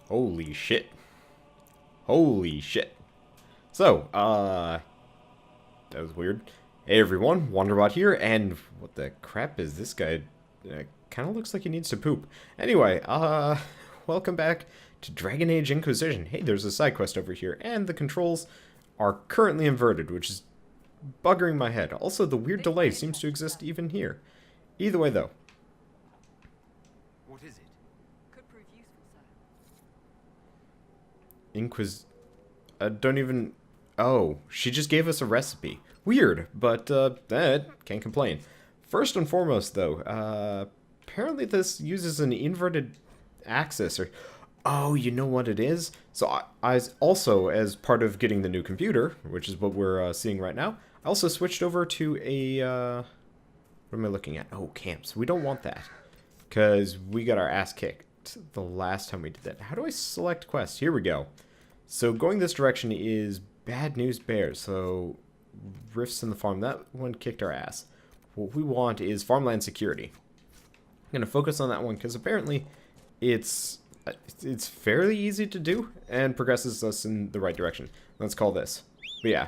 Holy shit. Holy shit. So, that was weird. Hey everyone, Wanderbot here, and what the crap is this guy? Kind of looks like he needs to poop. Anyway, welcome back to Dragon Age Inquisition. Hey, there's a side quest over here, and the controls are currently inverted, which is buggering my head. Also, the weird delay seems to exist even here. Either way, though. What is it? Could prove useful, sir. Don't even... Oh, she just gave us a recipe. Weird, but, can't complain. First and foremost, though, apparently this uses an inverted axis, or... Oh, you know what it is? So, I also, as part of getting the new computer, which is what we're seeing right now, I also switched over to a, what am I looking at? Oh, camps. We don't want that, because we got our ass kicked the last time we did that. How do I select quest? Here we go. So, going this direction is Bad News Bears, so rifts in the farm. That one kicked our ass. What we want is farmland security. I'm going to focus on that one, because apparently it's fairly easy to do and progresses us in the right direction. Let's call this. But yeah.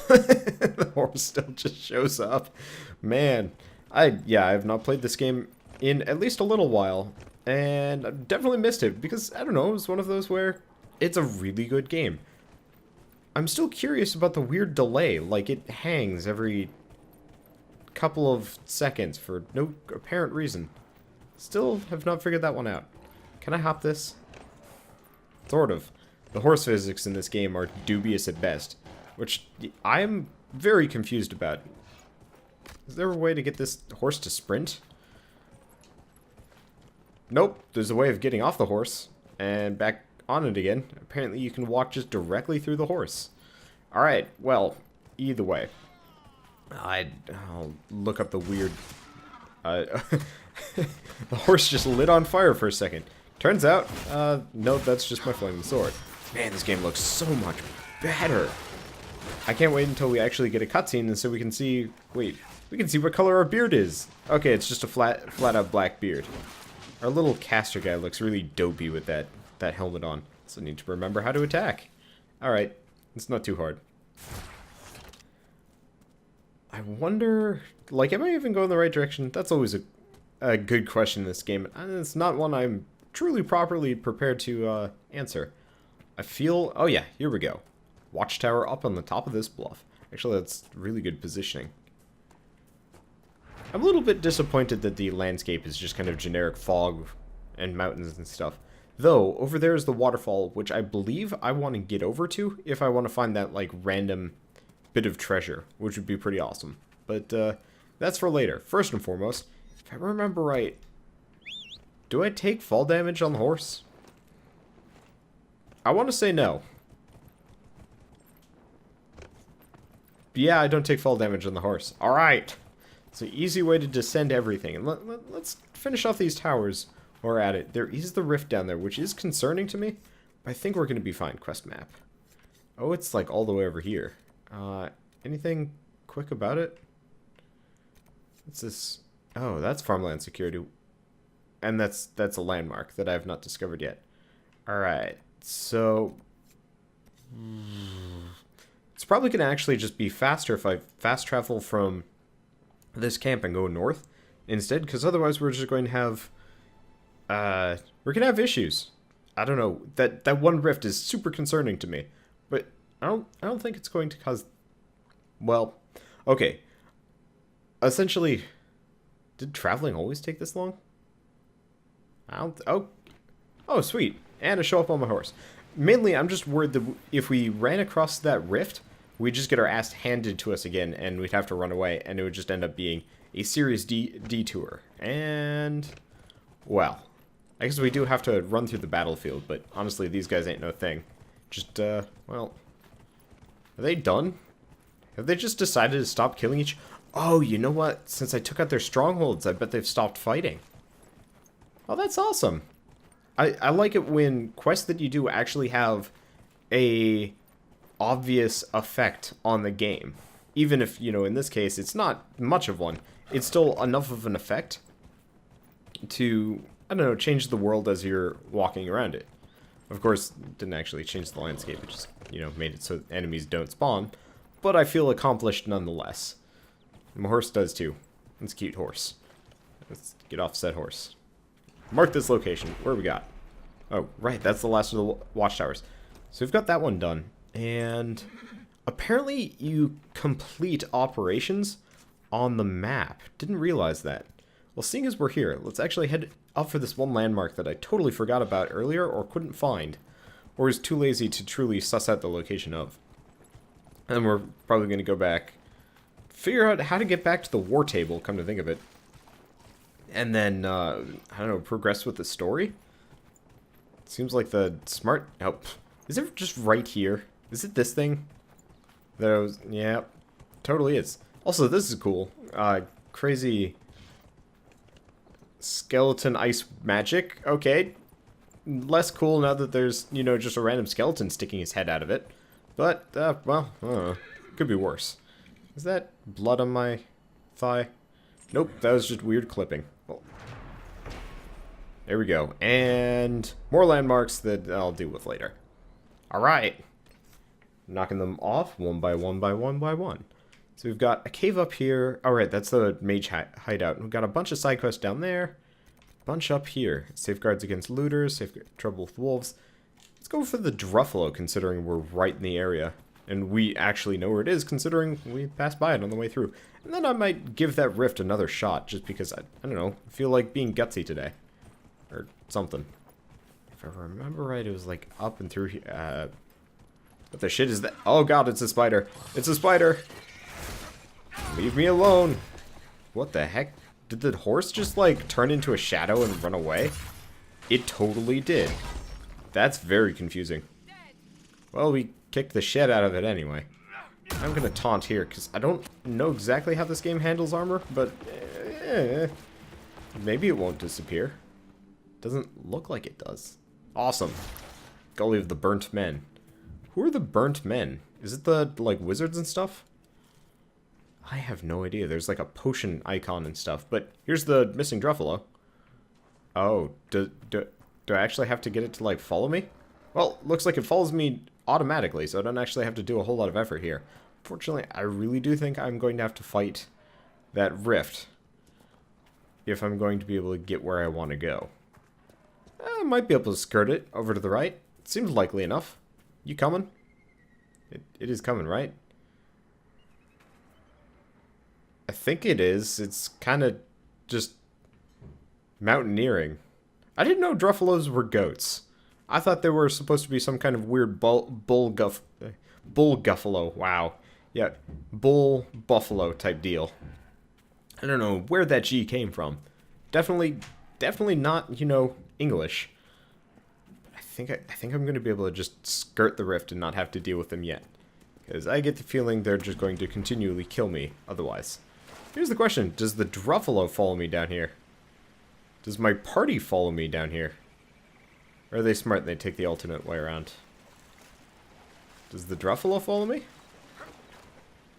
The horse still just shows up. Man, I have not played this game in at least a little while, and I've definitely missed it because, I don't know, it was one of those where it's a really good game. I'm still curious about the weird delay, like it hangs every couple of seconds for no apparent reason. Still have not figured that one out. Can I hop this? Sort of. The horse physics in this game are dubious at best, which I'm very confused about. Is there a way to get this horse to sprint? Nope, there's a way of getting off the horse and back on it again. Apparently you can walk just directly through the horse. Alright, well, either way. I'll look up the weird... the horse just lit on fire for a second. Turns out, no, that's just my flaming sword. Man, this game looks so much better. I can't wait until we actually get a cutscene and so we can see... Wait, we can see what color our beard is. Okay, it's just a flat-out black beard. Our little caster guy looks really dopey with that helmet on. So I need to remember how to attack. Alright, it's not too hard. I wonder... Like, am I even going the right direction? That's always a good question in this game. And it's not one I'm truly properly prepared to answer. I feel... Oh yeah, here we go. Watchtower up on the top of this bluff. Actually, that's really good positioning. I'm a little bit disappointed that the landscape is just kind of generic fog and mountains and stuff. Though, over there is the waterfall, which I believe I want to get over to if I want to find that, like, random bit of treasure, which would be pretty awesome. But, that's for later. First and foremost, if I remember right, do I take fall damage on the horse? I want to say no. But yeah, I don't take fall damage on the horse. Alright! It's an easy way to descend everything. And let's finish off these towers while we're at it. There is the rift down there, which is concerning to me. But I think we're going to be fine. Quest map. Oh, it's like all the way over here. Anything quick about it? What's this? Oh, that's farmland security. And that's a landmark that I have not discovered yet. Alright, so... It's probably going to actually just be faster if I fast travel from this camp and go north instead, because otherwise we're just going to have... we're going to have issues. I don't know. That one rift is super concerning to me. But I don't think it's going to cause... Well, okay. Essentially, did traveling always take this long? Oh, sweet. And to show up on my horse. Mainly, I'm just worried that if we ran across that rift, we'd just get our ass handed to us again, and we'd have to run away, and it would just end up being a serious detour. And, well, I guess we do have to run through the battlefield, but honestly, these guys ain't no thing. Just, well, are they done? Have they just decided to stop killing each... Oh, you know what? Since I took out their strongholds, I bet they've stopped fighting. Oh, that's awesome. I like it when quests that you do actually have a obvious effect on the game. Even if, you know, in this case, it's not much of one. It's still enough of an effect to, I don't know, change the world as you're walking around it. Of course, it didn't actually change the landscape. It just, you know, made it so enemies don't spawn. But I feel accomplished nonetheless. My horse does too. It's a cute horse. Let's get off said horse. Mark this location. Where we got? Oh, right. That's the last of the watchtowers. So we've got that one done. And apparently you complete operations on the map. Didn't realize that. Well, seeing as we're here, let's actually head up for this one landmark that I totally forgot about earlier or couldn't find. Or is too lazy to truly suss out the location of. And we're probably going to go back, figure out how to get back to the war table, come to think of it. And then, I don't know, progress with the story? Seems like the smart... Oh, is it just right here? Is it this thing? That I was... Yeah, totally is. Also, this is cool. Crazy... skeleton ice magic. Okay. Less cool now that there's, you know, just a random skeleton sticking his head out of it. But, well, could be worse. Is that blood on my thigh? Nope, that was just weird clipping. Oh. There we go. And more landmarks that I'll deal with later. Alright. Knocking them off one by one by one by one. So we've got a cave up here. Alright, that's the mage hideout. We've got a bunch of side quests down there. Bunch up here. Safeguards against looters, trouble with wolves. Let's go for the Druffalo, considering we're right in the area. And we actually know where it is, considering we passed by it on the way through. And then I might give that rift another shot, just because, I don't know, feel like being gutsy today. Or something. If I remember right, it was like up and through here. What the shit is that? Oh god, it's a spider. It's a spider! Leave me alone! What the heck? Did the horse just, like, turn into a shadow and run away? It totally did. That's very confusing. Well, we kicked the shit out of it anyway. I'm gonna taunt here, because I don't know exactly how this game handles armor, but... maybe it won't disappear. Doesn't look like it does. Awesome. Gully of the Burnt Men. Who are the Burnt Men? Is it the, like, wizards and stuff? I have no idea. There's like a potion icon and stuff. But here's the missing Druffalo. Oh, do I actually have to get it to like follow me? Well, looks like it follows me automatically, so I don't actually have to do a whole lot of effort here. Fortunately, I really do think I'm going to have to fight that rift if I'm going to be able to get where I want to go. I might be able to skirt it over to the right. It seems likely enough. You coming? It is coming, right? I think it is. It's kind of just mountaineering. I didn't know Druffalos were goats. I thought they were supposed to be some kind of weird bull guffalo. Wow. Yeah, bull buffalo type deal. I don't know where that G came from. Definitely not, you know, English. I think I'm going to be able to just skirt the rift and not have to deal with them yet. Because I get the feeling they're just going to continually kill me otherwise. Here's the question. Does the Druffalo follow me down here? Does my party follow me down here? Or are they smart and they take the alternate way around? Does the Druffalo follow me?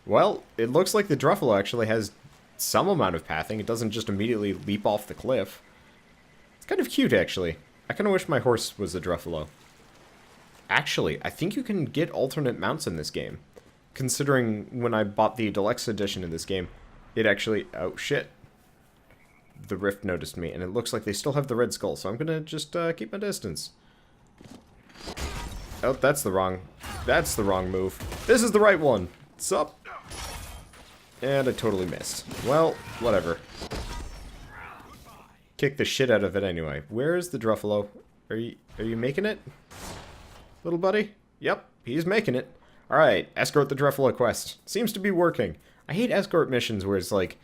Well, it looks like the Druffalo actually has some amount of pathing. It doesn't just immediately leap off the cliff. It's kind of cute, actually. I kind of wish my horse was a Druffalo. Actually, I think you can get alternate mounts in this game. Considering when I bought the deluxe edition of this game, it actually... Oh, shit. The rift noticed me, and it looks like they still have the red skull, so I'm gonna just keep my distance. Oh, that's the wrong move. This is the right one. Sup? And I totally missed. Well, whatever. Kick the shit out of it anyway. Where is the Druffalo? Are you making it? Little buddy? Yep, he's making it. Alright, escort the Druffalo quest. Seems to be working. I hate escort missions where it's like,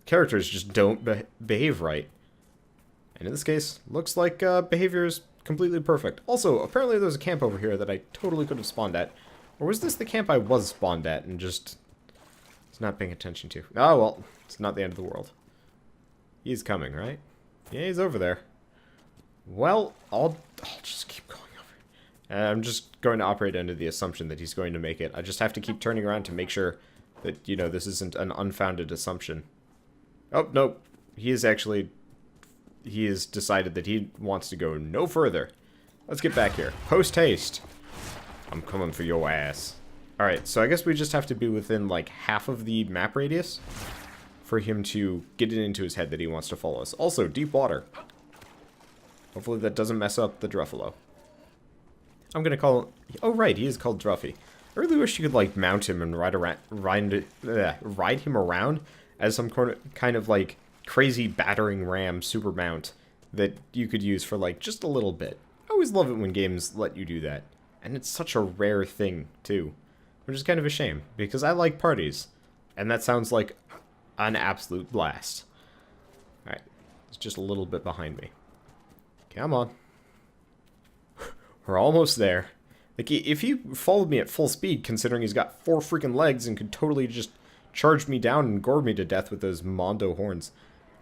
characters just don't behave right. And in this case, looks like behavior is completely perfect. Also, apparently there's a camp over here that I totally could have spawned at. Or was this the camp I was spawned at and just was not paying attention to? Oh, well, it's not the end of the world. He's coming, right? Yeah, he's over there. Well, I'll just keep going over. I'm just going to operate under the assumption that he's going to make it. I just have to keep turning around to make sure that, you know, this isn't an unfounded assumption. Oh, nope. He has decided that he wants to go no further. Let's get back here. Post haste. I'm coming for your ass. Alright, so I guess we just have to be within, like, half of the map radius for him to get it into his head that he wants to follow us. Also, deep water. Hopefully that doesn't mess up the Druffalo. I'm gonna call... Oh, right, he is called Druffy. I really wish you could, like, mount him and ride him around as some kind of, like, crazy battering ram super mount that you could use for, like, just a little bit. I always love it when games let you do that. And it's such a rare thing, too. Which is kind of a shame, because I like parties. And that sounds like an absolute blast. Alright, it's just a little bit behind me. Come on. We're almost there. Like, if he followed me at full speed, considering he's got 4 freaking legs and could totally just charge me down and gore me to death with those Mondo horns.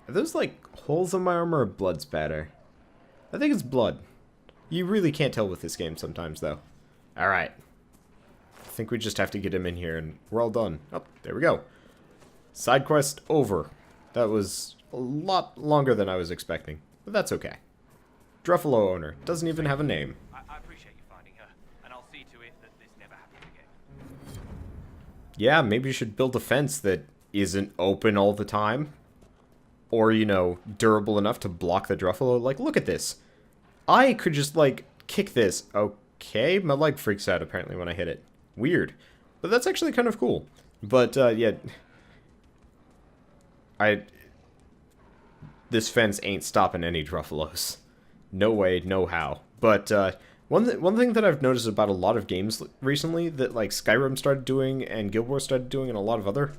Are those, like, holes in my armor or blood spatter? I think it's blood. You really can't tell with this game sometimes, though. Alright. I think we just have to get him in here, and we're all done. Oh, there we go. Side quest over. That was a lot longer than I was expecting, but that's okay. Druffalo owner. Doesn't even have a name. I appreciate you finding her, and I'll see to it that this never happens again. Yeah, maybe you should build a fence that isn't open all the time. Or, you know, durable enough to block the Druffalo. Like, look at this. I could just, like, kick this. Okay, my leg freaks out, apparently, when I hit it. Weird. But that's actually kind of cool. But, yeah. This fence ain't stopping any Druffalos. No way, no how. But, one thing that I've noticed about a lot of games recently that, like, Skyrim started doing and Guild Wars started doing and a lot of other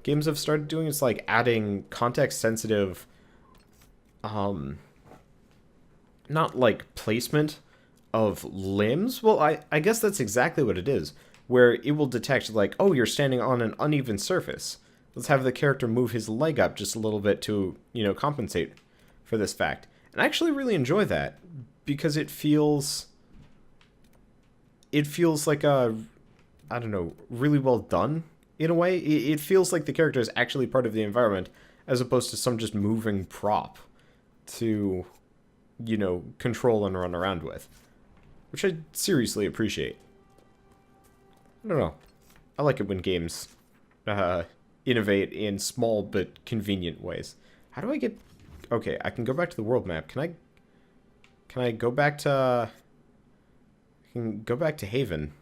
games have started doing is, like, adding context-sensitive, not, like, placement of limbs. Well, I guess that's exactly what it is. Where it will detect, like, oh, you're standing on an uneven surface. Let's have the character move his leg up just a little bit to, you know, compensate for this fact. And I actually really enjoy that, because it feels like a, I don't know, really well done, in a way. It feels like the character is actually part of the environment, as opposed to some just moving prop to, you know, control and run around with. Which I seriously appreciate. I don't know. I like it when games innovate in small but convenient ways. How do I get... Okay, I can go back to the world map. Can I go back to... I can go back to Haven.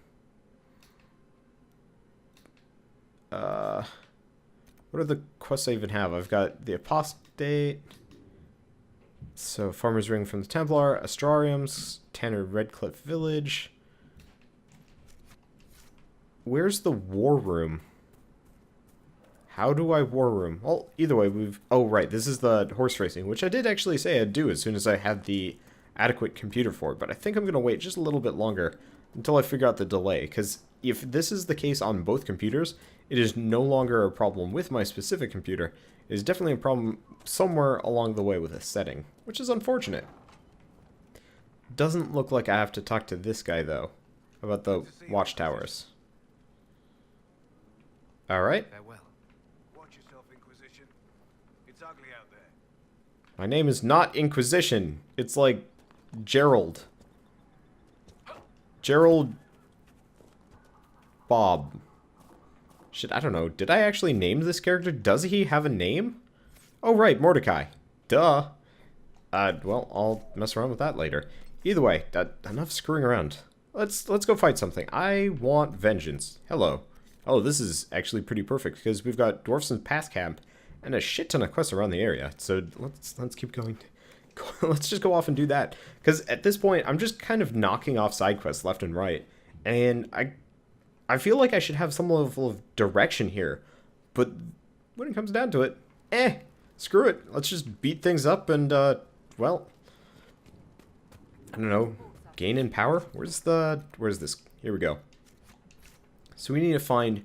What are the quests I even have? I've got the Apostate. So, Farmer's Ring from the Templar, Astrariums, Tanner Redcliffe Village. Where's the War Room? How do I War Room? Well, either way, we've... Oh, right, this is the horse racing, which I did actually say I'd do as soon as I had the adequate computer for it, but I think I'm going to wait just a little bit longer until I figure out the delay, because if this is the case on both computers, it is no longer a problem with my specific computer. It is definitely a problem somewhere along the way with a setting, which is unfortunate. Doesn't look like I have to talk to this guy, though, about the watchtowers. Alright. Farewell. Watch yourself, Inquisition. It's ugly out there. My name is not Inquisition. It's like Gerald. Gerald Bob. Shit, I don't know. Did I actually name this character? Does he have a name? Oh, right, Mordecai. Duh. Well, I'll mess around with that later. Either way, enough screwing around. Let's go fight something. I want vengeance. Hello. Oh, this is actually pretty perfect, because we've got Dwarfson's Pass Camp and a shit ton of quests around the area. So let's keep going. Let's just go off and do that. Because at this point, I'm just kind of knocking off side quests left and right. And I feel like I should have some level of direction here. But when it comes down to it, screw it. Let's just beat things up and, well, I don't know, gain in power? Where's this? Here we go. So we need to find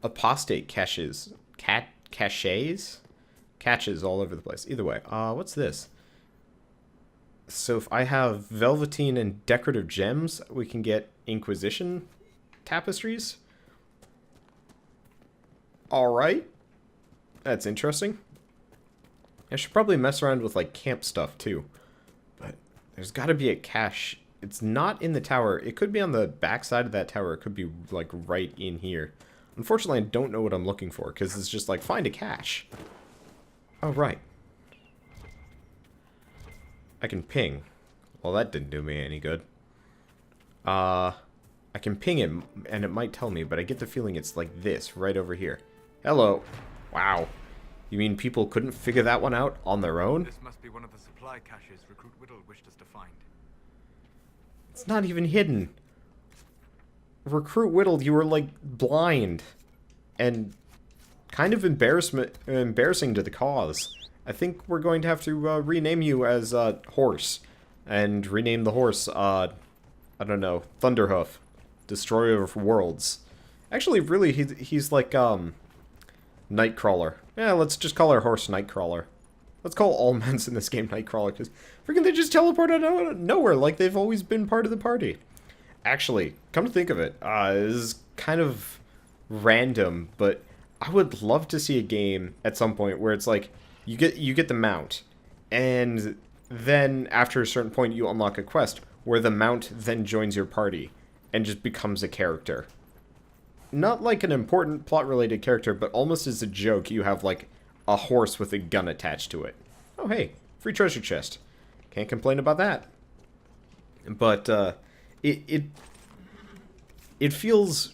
apostate caches. Caches all over the place. Either way. What's this? So if I have velveteen and decorative gems, we can get Inquisition tapestries. Alright. That's interesting. I should probably mess around with, like, camp stuff, too. But there's gotta be a cache It's not in the tower. It could be on the back side of that tower. It could be, like, right in here. Unfortunately, I don't know what I'm looking for, because it's just like, find a cache. Oh, right. I can ping. Well, that didn't do me any good. I can ping it, and it might tell me, but I get the feeling it's like this, right over here. Hello. Wow. You mean people couldn't figure that one out on their own? This must be one of the supply caches Recruit Whittle wished us to find. It's not even hidden. Recruit Whittle, you were, like, blind. And kind of embarrassing to the cause. I think we're going to have to rename you as Horse. And rename the horse, I don't know, Thunderhoof. Destroyer of Worlds. Actually, really, he's like, Nightcrawler. Yeah, let's just call our horse Nightcrawler. Let's call all mens in this game Nightcrawler, because freaking they just teleport out of nowhere like they've always been part of the party. Actually, come to think of it, this is kind of random, but I would love to see a game at some point where it's like, you get the mount, and then after a certain point you unlock a quest where the mount then joins your party and just becomes a character. Not like an important plot-related character, but almost as a joke, you have like a horse with a gun attached to it. Oh hey, free treasure chest. Can't complain about that. But it feels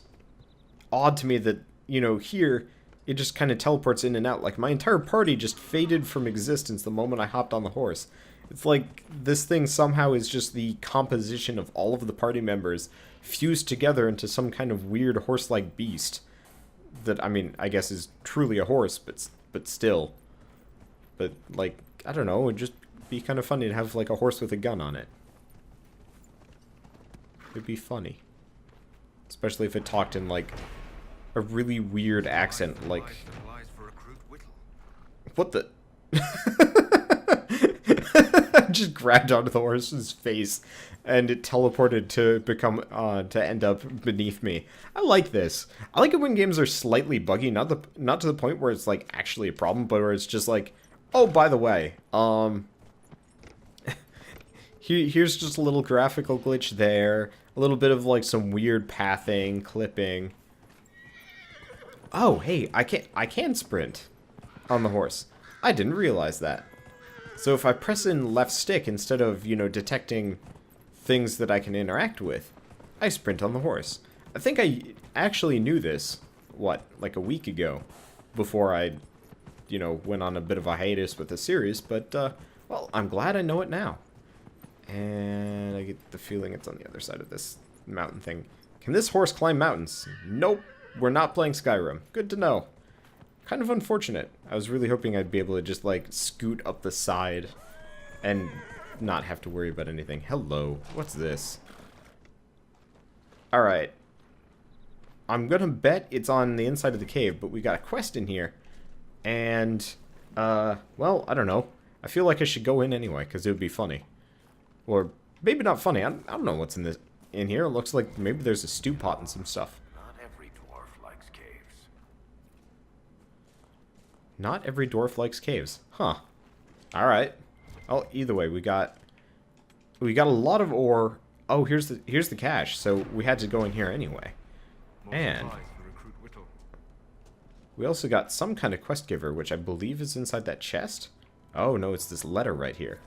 odd to me that, you know, here it just kind of teleports in and out. Like my entire party just faded from existence the moment I hopped on the horse. It's like this thing somehow is just the composition of all of the party members fused together into some kind of weird horse-like beast. That, I mean, I guess is truly a horse, but still. But, like, I don't know, it would just be kind of funny to have, like, a horse with a gun on it. It'd be funny. Especially if it talked in, like, a really weird accent, like... What the... I just grabbed onto the horse's face, and it teleported to become, to end up beneath me. I like this. I like it when games are slightly buggy, not to the point where it's, like, actually a problem, but where it's just like, oh, by the way, here's just a little graphical glitch there, a little bit of, like, some weird pathing, clipping. Oh, hey, I can sprint on the horse. I didn't realize that. So if I press in left stick instead of, you know, detecting things that I can interact with, I sprint on the horse. I think I actually knew this, what, like a week ago, before I, you know, went on a bit of a hiatus with the series, but, well, I'm glad I know it now. And I get the feeling it's on the other side of this mountain thing. Can this horse climb mountains? Nope, we're not playing Skyrim. Good to know. Kind of unfortunate. I was really hoping I'd be able to just, like, scoot up the side and not have to worry about anything. Hello. What's this? Alright. I'm gonna bet it's on the inside of the cave, but we got a quest in here. And, well, I don't know. I feel like I should go in anyway, because it would be funny. Or, maybe not funny. I don't know what's in here. It looks like maybe there's a stew pot and some stuff. Not every dwarf likes caves. Huh. Alright. Well, either way, we got a lot of ore. Oh, here's the cache. So we had to go in here anyway. And we also got some kind of quest giver, which I believe is inside that chest. Oh, no, it's this letter right here.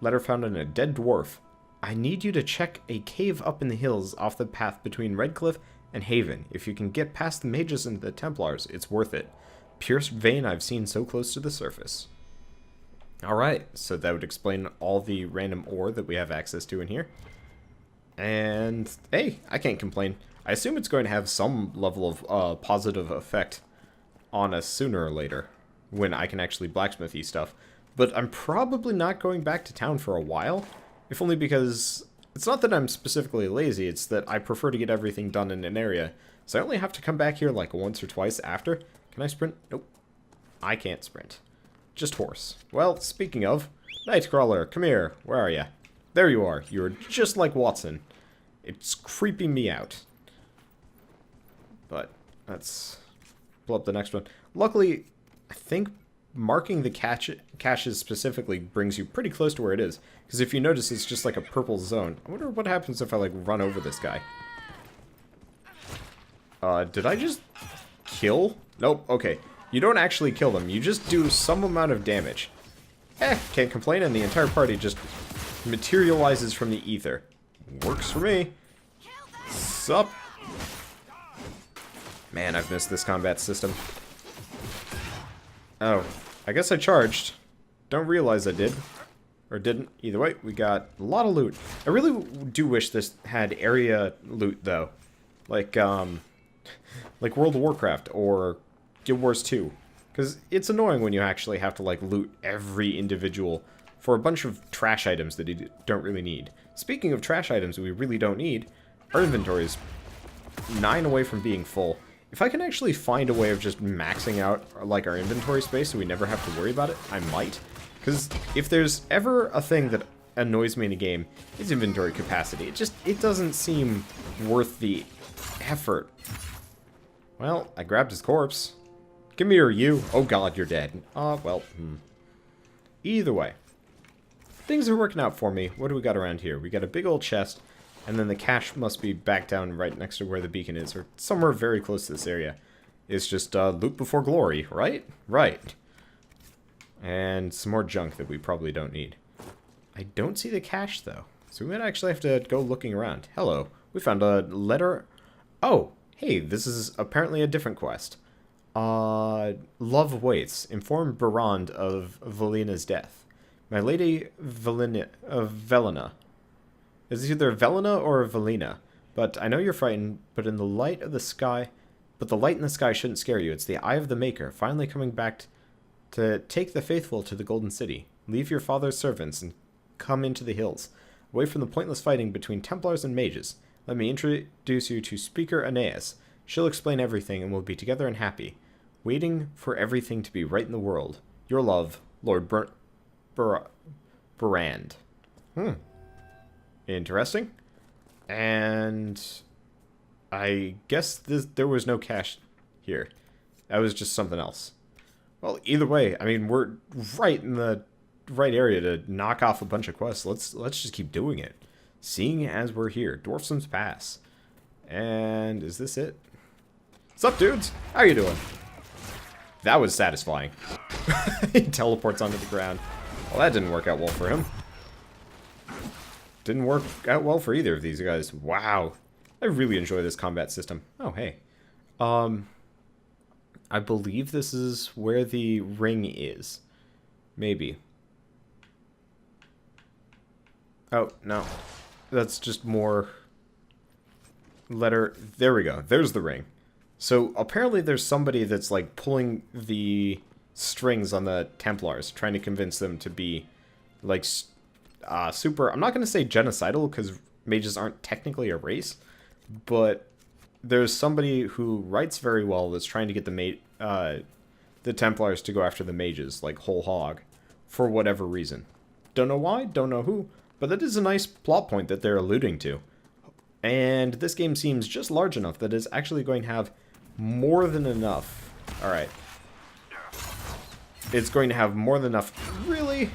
Letter found in a dead dwarf. I need you to check a cave up in the hills off the path between Redcliffe and Haven. If you can get past the mages and the Templars, it's worth it. Pierced vein I've seen so close to the surface. Alright, so that would explain all the random ore that we have access to in here. And, hey, I can't complain. I assume it's going to have some level of positive effect on us sooner or later, when I can actually blacksmithy stuff. But I'm probably not going back to town for a while, if only because it's not that I'm specifically lazy, it's that I prefer to get everything done in an area, so I only have to come back here like once or twice after. Can I sprint? Nope. I can't sprint. Just horse. Well, speaking of, Nightcrawler, come here. Where are you? There you are. You're just like Watson. It's creeping me out. But let's pull up the next one. Luckily, I think marking the caches specifically brings you pretty close to where it is. Because if you notice, it's just like a purple zone. I wonder what happens if I, like, run over this guy. Did I just kill? Nope, okay. You don't actually kill them. You just do some amount of damage. Can't complain, and the entire party just materializes from the ether. Works for me. Sup? Man, I've missed this combat system. Oh, I guess I charged. Don't realize I did. Or didn't. Either way, we got a lot of loot. I really do wish this had area loot, though. Like World of Warcraft or Guild Wars 2. Because it's annoying when you actually have to, like, loot every individual for a bunch of trash items that you don't really need. Speaking of trash items we really don't need, our inventory is 9 away from being full. If I can actually find a way of just maxing out, like, our inventory space so we never have to worry about it, I might. Because if there's ever a thing that annoys me in a game, it's inventory capacity. It doesn't seem worth the effort. Well, I grabbed his corpse. Come here, you. Oh god, you're dead. Well, Either way. Things are working out for me. What do we got around here? We got a big old chest, and then the cache must be back down right next to where the beacon is, or somewhere very close to this area. It's just, loot before glory, right? Right. And some more junk that we probably don't need. I don't see the cache, though. So we might actually have to go looking around. Hello. We found a letter. Oh, hey, this is apparently a different quest. Love waits. Inform Barand of Valina's death. My lady Velina. It's either Velina or Valina. But I know you're frightened, but in the light of the sky... But the light in the sky shouldn't scare you. It's the eye of the Maker, finally coming back to take the faithful to the Golden City. Leave your father's servants and come into the hills, away from the pointless fighting between Templars and mages. Let me introduce you to Speaker Aeneas. She'll explain everything and we'll be together and happy. Waiting for everything to be right in the world. Your love, Lord Barand. Interesting. And I guess there was no cache here. That was just something else. Well, either way, I mean, we're right in the right area to knock off a bunch of quests. Let's just keep doing it. Seeing as we're here. Dwarfsom's Pass. And is this it? What's up, dudes? How you doing? That was satisfying. He teleports onto the ground. Well, that didn't work out well for him. Didn't work out well for either of these guys. Wow. I really enjoy this combat system. Oh, hey. I believe this is where the ring is. Maybe. Oh, no. That's just more letter. There we go. There's the ring. So apparently there's somebody that's like pulling the strings on the Templars, trying to convince them to be like super... I'm not going to say genocidal because mages aren't technically a race, but there's somebody who writes very well that's trying to get the Templars to go after the mages, like whole hog, for whatever reason. Don't know why, don't know who, but that is a nice plot point that they're alluding to. And this game seems just large enough that it's actually going to have more than enough. Alright. It's going to have more than enough. Really?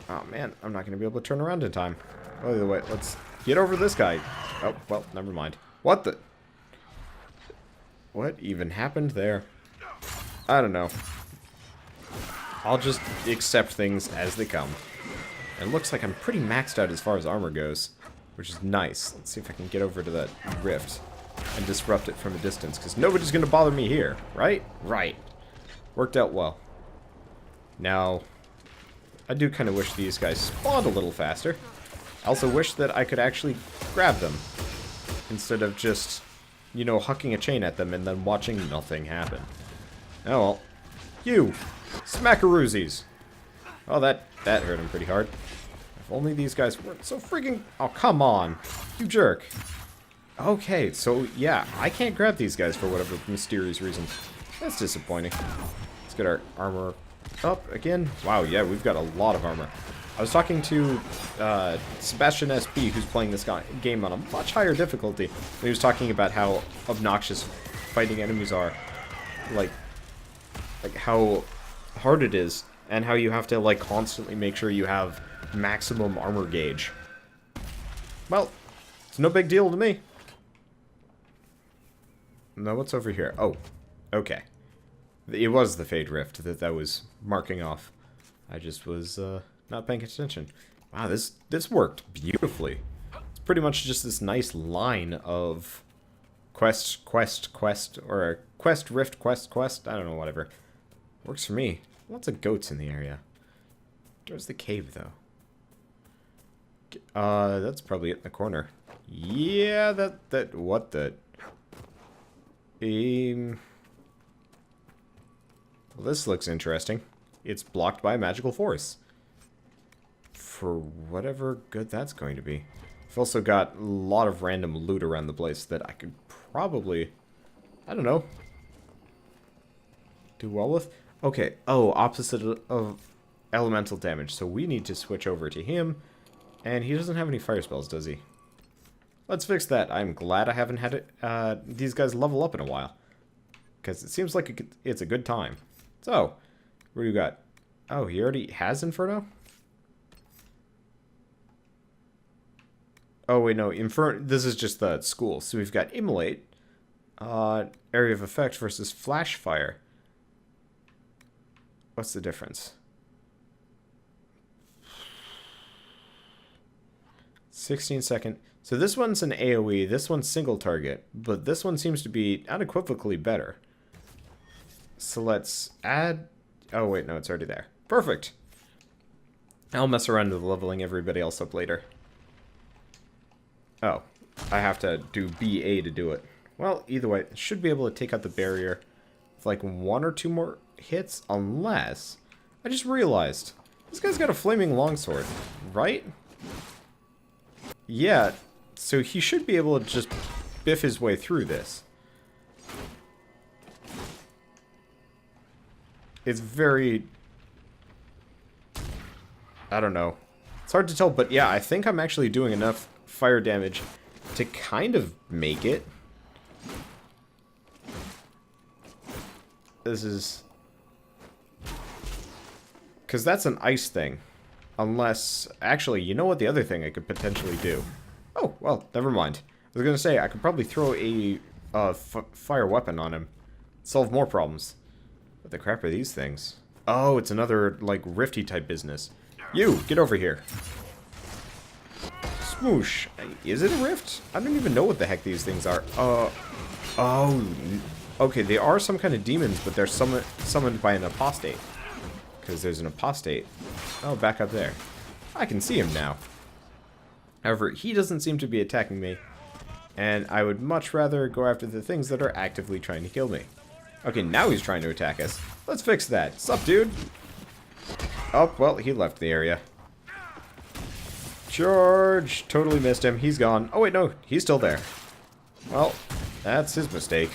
Oh man, I'm not going to be able to turn around in time. Oh, either way, let's get over this guy. Oh, well, never mind. What the... What even happened there? I don't know. I'll just accept things as they come. It looks like I'm pretty maxed out as far as armor goes, which is nice. Let's see if I can get over to that rift and disrupt it from a distance, because nobody's going to bother me here, right? Right. Worked out well. Now, I do kind of wish these guys spawned a little faster. I also wish that I could actually grab them, instead of just, you know, hucking a chain at them and then watching nothing happen. Oh well. You! Smackaroosies! Oh, that hurt him pretty hard. If only these guys weren't so freaking... Oh, come on! You jerk! Okay, so, yeah, I can't grab these guys for whatever mysterious reason. That's disappointing. Let's get our armor up again. Wow, yeah, we've got a lot of armor. I was talking to Sebastian SP, who's playing this game on a much higher difficulty. And he was talking about how obnoxious fighting enemies are. Like how hard it is and how you have to, like, constantly make sure you have maximum armor gauge. Well, it's no big deal to me. No, what's over here? Oh, okay. It was the Fade Rift that was marking off. I just was not paying attention. Wow, this worked beautifully. It's pretty much just this nice line of quest, or quest, rift, quest. I don't know, whatever. Works for me. Lots of goats in the area. Where's the cave, though? That's probably it in the corner. Yeah, what the... Well, this looks interesting. It's blocked by a magical force. For whatever good that's going to be. I've also got a lot of random loot around the place that I could probably... I don't know. Do well with? Okay. Oh, opposite of elemental damage. So we need to switch over to him. And he doesn't have any fire spells, does he? Let's fix that. I'm glad I haven't had these guys level up in a while. Because it seems like it's a good time. So, what do you got? Oh, he already has Inferno? Oh, wait, no. Inferno. This is just the school. So we've got Immolate. Area of Effect versus Flash Fire. What's the difference? 16-second. So this one's an AoE, this one's single target, but this one seems to be unequivocally better. So let's add... Oh, wait, no, it's already there. Perfect! I'll mess around with leveling everybody else up later. Oh, I have to do BA to do it. Well, either way, should be able to take out the barrier with like 1 or 2 more hits, unless... I just realized, this guy's got a flaming longsword, right? Yeah, so he should be able to just biff his way through this. It's very... I don't know. It's hard to tell, but yeah, I think I'm actually doing enough fire damage to kind of make it. This is... Because that's an ice thing. Unless... Actually, you know what the other thing I could potentially do? Oh, well, never mind. I was going to say, I could probably throw a fire weapon on him. Solve more problems. What the crap are these things? Oh, it's another, like, rifty type business. You, get over here. Smoosh. Is it a rift? I don't even know what the heck these things are. Oh. Okay, they are some kind of demons, but they're summoned by an apostate. Because there's an apostate. Oh, back up there. I can see him now. However, he doesn't seem to be attacking me. And I would much rather go after the things that are actively trying to kill me. Okay, now he's trying to attack us. Let's fix that. Sup, dude? Oh, well, he left the area. Charge! Totally missed him. He's gone. Oh, wait, no. He's still there. Well, that's his mistake.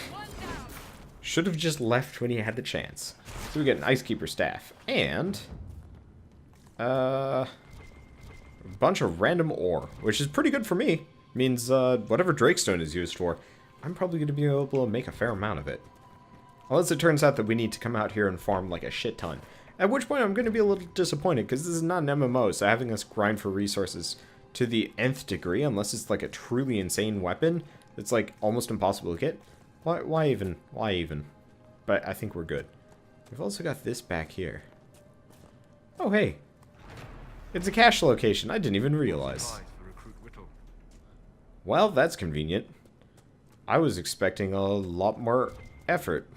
Should have just left when he had the chance. So we get an Icekeeper staff. And... a bunch of random ore. Which is pretty good for me. Means, whatever Drakestone is used for, I'm probably going to be able to make a fair amount of it. Unless it turns out that we need to come out here and farm like a shit ton. At which point I'm going to be a little disappointed, because this is not an MMO, so having us grind for resources to the nth degree, unless it's like a truly insane weapon that's like almost impossible to get. Why even? Why even? But I think we're good. We've also got this back here. Oh, hey. It's a cache location. I didn't even realize. Well, that's convenient. I was expecting a lot more effort.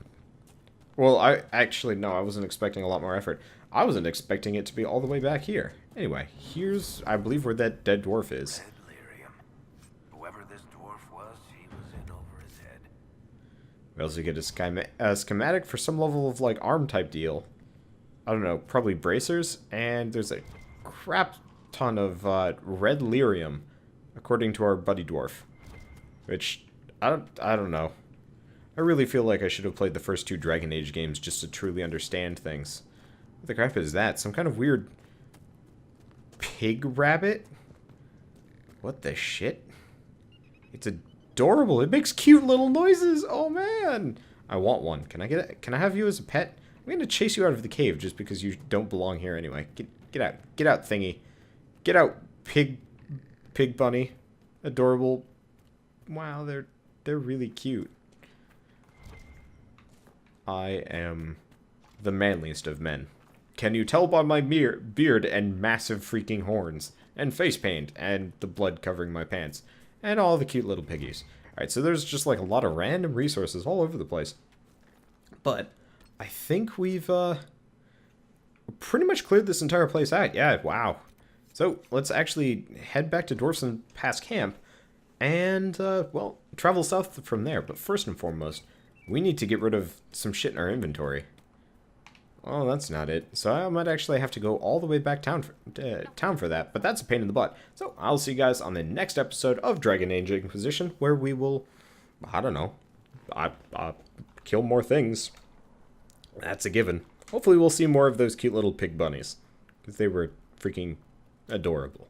Well, I wasn't expecting a lot more effort. I wasn't expecting it to be all the way back here. Anyway, here's, I believe, where that dead dwarf is. Whoever this dwarf was, he was in over his head. We also get a schematic for some level of, like, arm type deal. I don't know, probably bracers. And there's a crap ton of red lyrium, according to our buddy dwarf. Which, I don't know. I really feel like I should have played the first 2 Dragon Age games just to truly understand things. What the crap is that? Some kind of weird pig rabbit? What the shit? It's adorable. It makes cute little noises. Oh man. I want one. Can I get it? Can I have you as a pet? I'm gonna chase you out of the cave just because you don't belong here anyway. Get out. Get out, thingy. Get out, pig bunny. Adorable. Wow, they're really cute. I am the manliest of men. Can you tell by my beard and massive freaking horns? And face paint, and the blood covering my pants. And all the cute little piggies. Alright, so there's just like a lot of random resources all over the place. But I think we've pretty much cleared this entire place out. Yeah, wow. So let's actually head back to Dwarfson Pass Camp and, well, travel south from there. But first and foremost, we need to get rid of some shit in our inventory. Oh, that's not it. So I might actually have to go all the way back town for that, but that's a pain in the butt. So I'll see you guys on the next episode of Dragon Age Inquisition, where we will, I don't know, kill more things. That's a given. Hopefully we'll see more of those cute little pig bunnies, because they were freaking adorable.